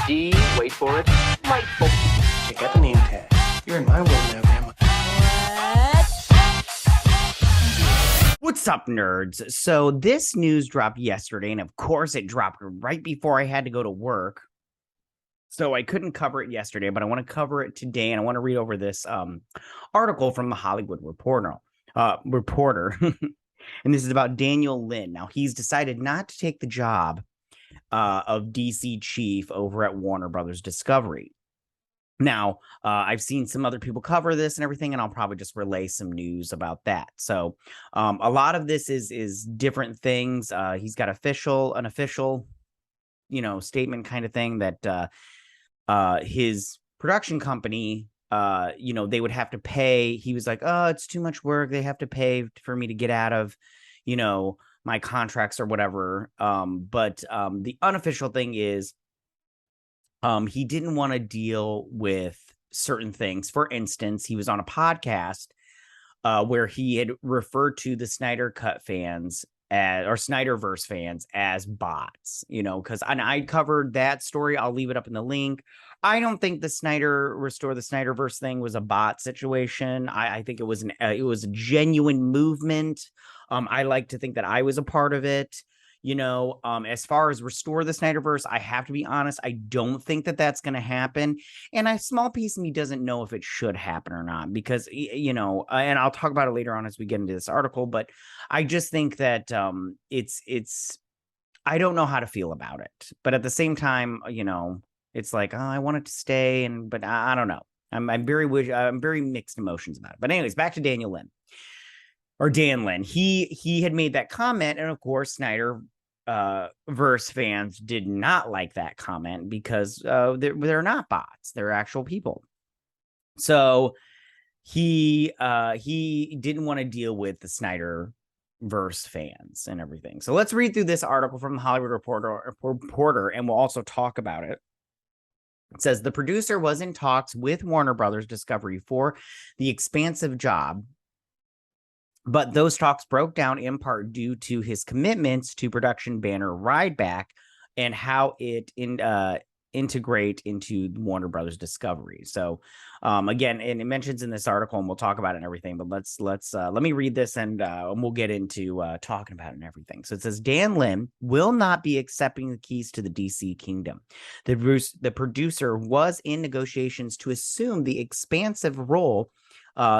D, wait for it, delightful. Check out the name tag. You're in my world now, Grandma. What's up, nerds? So this news dropped yesterday, and of course it dropped right before I had to go to work. So I couldn't cover it yesterday, but I want to cover it today, and I want to read over this article from the Hollywood Reporter. And this is about Daniel Lin. Now, he's decided not to take the job of DC chief over at Warner Brothers Discovery. Now, I've seen some other people cover this and everything, and I'll probably just relay some news about that. So a lot of this is different things. He's got an official, statement kind of thing that his production company, they would have to pay. He was like, oh, it's too much work. They have to pay for me to get out of, my contracts or whatever. But the unofficial thing is, he didn't want to deal with certain things. For instance, he was on a podcast where he had referred to the Snyder Cut fans or Snyderverse fans as bots, because I covered that story. I'll leave it up in the link. I don't think the Restore the Snyderverse thing was a bot situation. I think it was a genuine movement. I like to think that I was a part of it. As far as Restore the Snyderverse, I have to be honest, I don't think that that's going to happen. And a small piece of me doesn't know if it should happen or not, because, and I'll talk about it later on as we get into this article, but I just think that I don't know how to feel about it. But at the same time, it's like, oh, I want it to stay. But I don't know. I'm very mixed emotions about it. But anyways, back to Daniel Lin. Or Dan Lin, he had made that comment, and of course, Snyder verse fans did not like that comment because they're not bots; they're actual people. So he didn't want to deal with the Snyder verse fans and everything. So let's read through this article from the Hollywood Reporter, and we'll also talk about it. It says the producer was in talks with Warner Brothers Discovery for the expansive job, but those talks broke down in part due to his commitments to production banner Rideback and how it integrate into Warner Brothers Discovery. So again, and it mentions in this article, and we'll talk about it and everything, but let me read this and we'll get into talking about it and everything. So it says Dan Lin will not be accepting the keys to the DC kingdom. The producer was in negotiations to assume the expansive role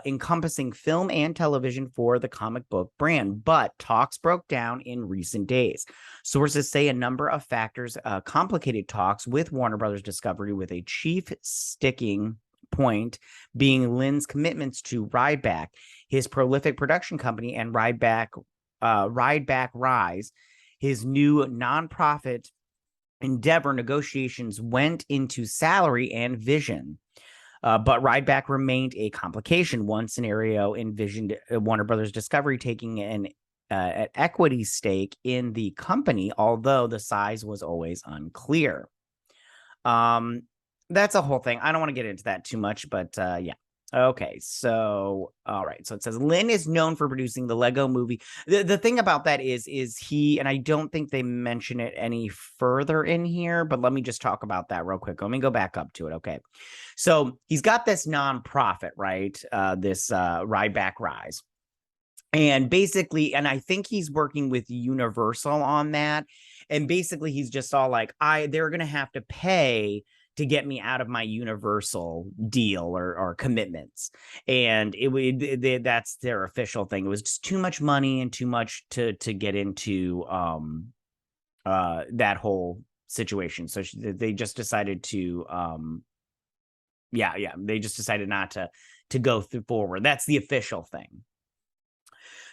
encompassing film and television for the comic book brand, but talks broke down in recent days. Sources say a number of factors complicated talks with Warner Brothers Discovery, with a chief sticking point being Lin's commitments to Rideback, his prolific production company, and Rideback Rise, his new nonprofit endeavor. Negotiations went into salary and vision. But Rideback remained a complication. One scenario envisioned Warner Brothers Discovery taking an equity stake in the company, although the size was always unclear. That's a whole thing. I don't want to get into that too much, but yeah. Okay, so all right. So it says Lin is known for producing the Lego movie. The thing about that is he, and I don't think they mention it any further in here, but let me just talk about that real quick. Let me go back up to it. Okay. So he's got this nonprofit, right? This Rideback Rise. And basically, and I think he's working with Universal on that. And basically he's just all like, they're going to have to pay to get me out of my Universal deal or commitments. And that's their official thing. It was just too much money and too much to get into that whole situation. So they just decided to, they just decided not to go forward. That's the official thing.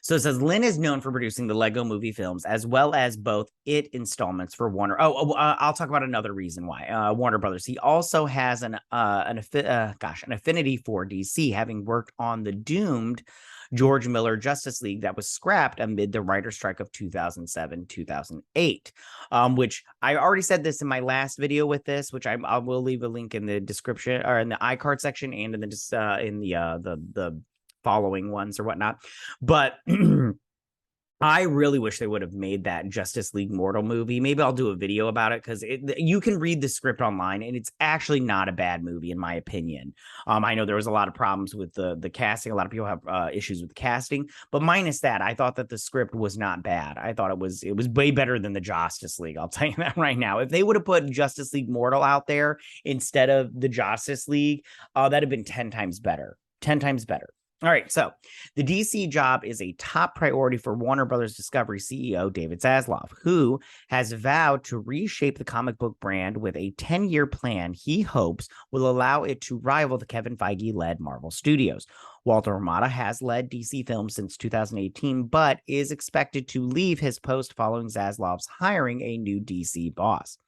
So it says Lin is known for producing the Lego movie films as well as both It installments for Warner. I'll talk about another reason why Warner Brothers. He also has an affinity for DC, having worked on the doomed George Miller Justice League that was scrapped amid the writer's strike of 2007-2008. Which I already said this in my last video with this, which I will leave a link in the description or in the iCard section and in the following ones or whatnot. But I really wish they would have made that Justice League Mortal movie. Maybe I'll do a video about it because you can read the script online and it's actually not a bad movie in my opinion. I know there was a lot of problems with the casting. A lot of people have issues with the casting, but minus that, I thought that the script was not bad. I thought it was way better than the Justice League. I'll tell you that right now. If they would have put Justice League Mortal out there instead of the Justice League, that'd have been 10 times better. 10 times better. All right, so the DC job is a top priority for Warner Brothers Discovery CEO David Zaslav, who has vowed to reshape the comic book brand with a 10-year plan he hopes will allow it to rival the Kevin Feige-led Marvel Studios. Walter Hamada has led DC Films since 2018, but is expected to leave his post following Zaslav's hiring a new DC boss.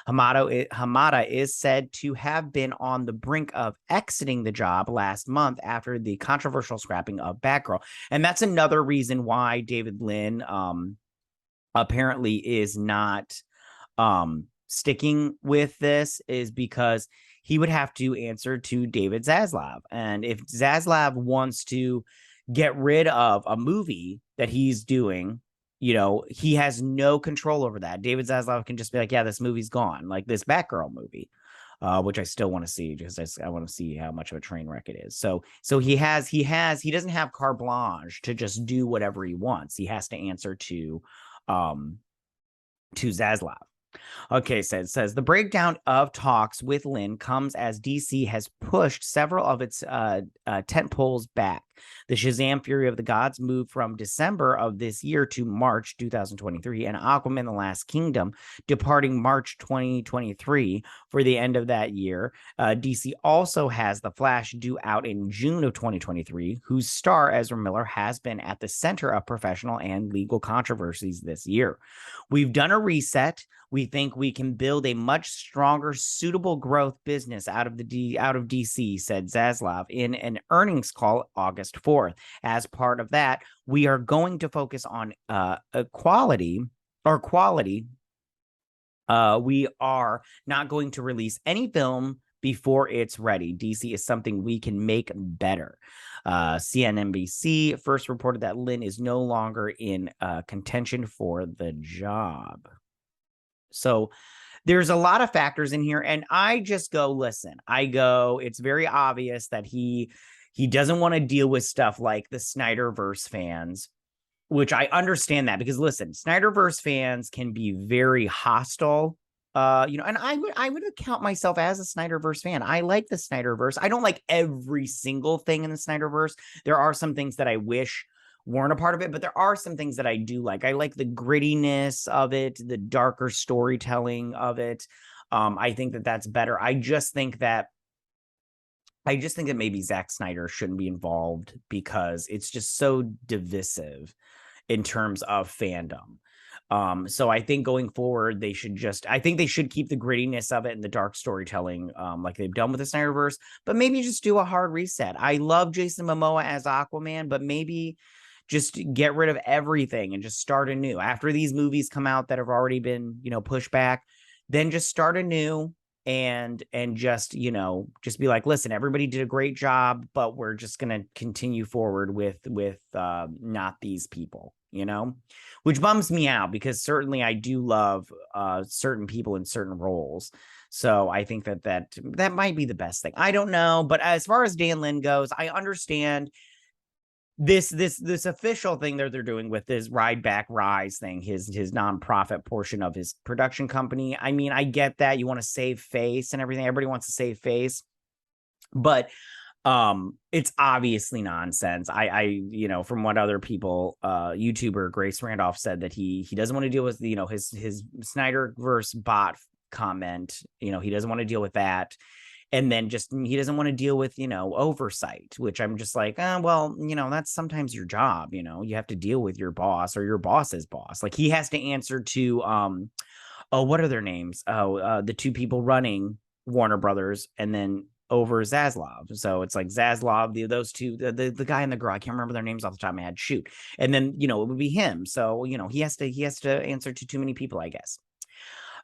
Hamada is said to have been on the brink of exiting the job last month after the controversial scrapping of Batgirl. And that's another reason why David Lin apparently is not sticking with this, is because he would have to answer to David Zaslav. And if Zaslav wants to get rid of a movie that he's doing, he has no control over that. David Zaslav can just be like, yeah, this movie's gone, like this Batgirl movie, which I still want to see because I want to see how much of a train wreck it is. So he doesn't have carte blanche to just do whatever he wants. He has to answer to Zaslav. Okay, says the breakdown of talks with Lin comes as DC has pushed several of its tent poles back. The Shazam! Fury of the Gods moved from December of this year to March 2023, and Aquaman: The Last Kingdom departing March 2023 for the end of that year. DC also has The Flash due out in June of 2023, whose star Ezra Miller has been at the center of professional and legal controversies this year. We've done a reset. We think we can build a much stronger, suitable growth business out of DC, said Zaslav in an earnings call August 4th. As part of that, we are going to focus on quality. We are not going to release any film before it's ready. DC is something we can make better. CNBC first reported that Lin is no longer in contention for the job. So there's a lot of factors in here, and I just go, listen, it's very obvious that he doesn't want to deal with stuff like the Snyderverse fans, which I understand that, because listen, Snyderverse fans can be very hostile. And I would count myself as a Snyderverse fan. I like the Snyderverse. I don't like every single thing in the Snyderverse. There are some things that I wish weren't a part of it, but there are some things that I do like. I like the grittiness of it, the darker storytelling of it. I think that that's better. I just think that maybe Zack Snyder shouldn't be involved because it's just so divisive in terms of fandom. So I think going forward, they should keep the grittiness of it and the dark storytelling, like they've done with the Snyderverse, but maybe just do a hard reset. I love Jason Momoa as Aquaman, but maybe just get rid of everything and just start anew. After these movies come out that have already been, pushed back, then just start anew and just be like, listen, everybody did a great job, but we're just going to continue forward with not these people, which bums me out, because certainly I do love certain people in certain roles. So I think that might be the best thing. I don't know. But as far as Dan Lin goes, I understand this official thing that they're doing with this Ride Back Rise thing, his nonprofit portion of his production company. I mean, I get that you want to save face and everything. Everybody wants to save face, but it's obviously nonsense. I from what other people, YouTuber Grace Randolph said that he doesn't want to deal with his Snyderverse bot comment. He doesn't want to deal with that. And then he doesn't want to deal with, oversight, which I'm just like, well, that's sometimes your job. You have to deal with your boss or your boss's boss. Like, he has to answer to, what are their names? The two people running Warner Brothers, and then over Zaslav. So it's like Zaslav, those two, the guy and the girl, I can't remember their names off the top of my head. Shoot. And then, it would be him. So, he has to answer to too many people, I guess.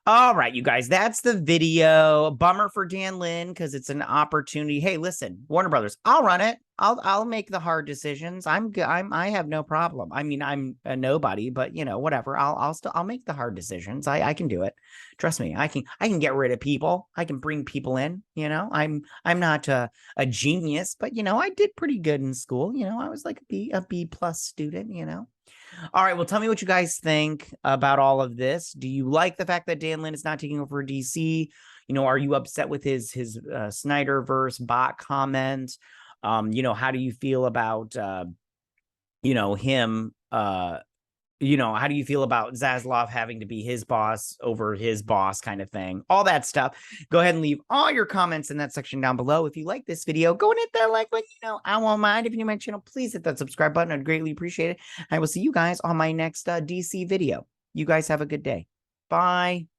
All right, you guys, that's the video. Bummer for Dan Lin because it's an opportunity. Hey, listen, Warner Brothers, I'll run it. I'll make the hard decisions. I have no problem. I mean, I'm a nobody, but you know, whatever. I'll make the hard decisions. I can do it. Trust me. I can get rid of people. I can bring people in. You know, I'm not a genius, but you know, I did pretty good in school. You know, I was like a B plus student. You know. All right. Well, tell me what you guys think about all of this. Do you like the fact that Dan Lin is not taking over DC? You know, are you upset with his Snyderverse bot comment? You know, how do you feel about you know, him you know, how do you feel about Zaslav having to be his boss over his boss kind of thing? All that stuff. Go ahead and leave all your comments in that section down below. If you like this video, go and hit that like button. You know, I won't mind. If you're new to my channel, please hit that subscribe button. I'd greatly appreciate it. I will see you guys on my next DC video. You guys have a good day. Bye.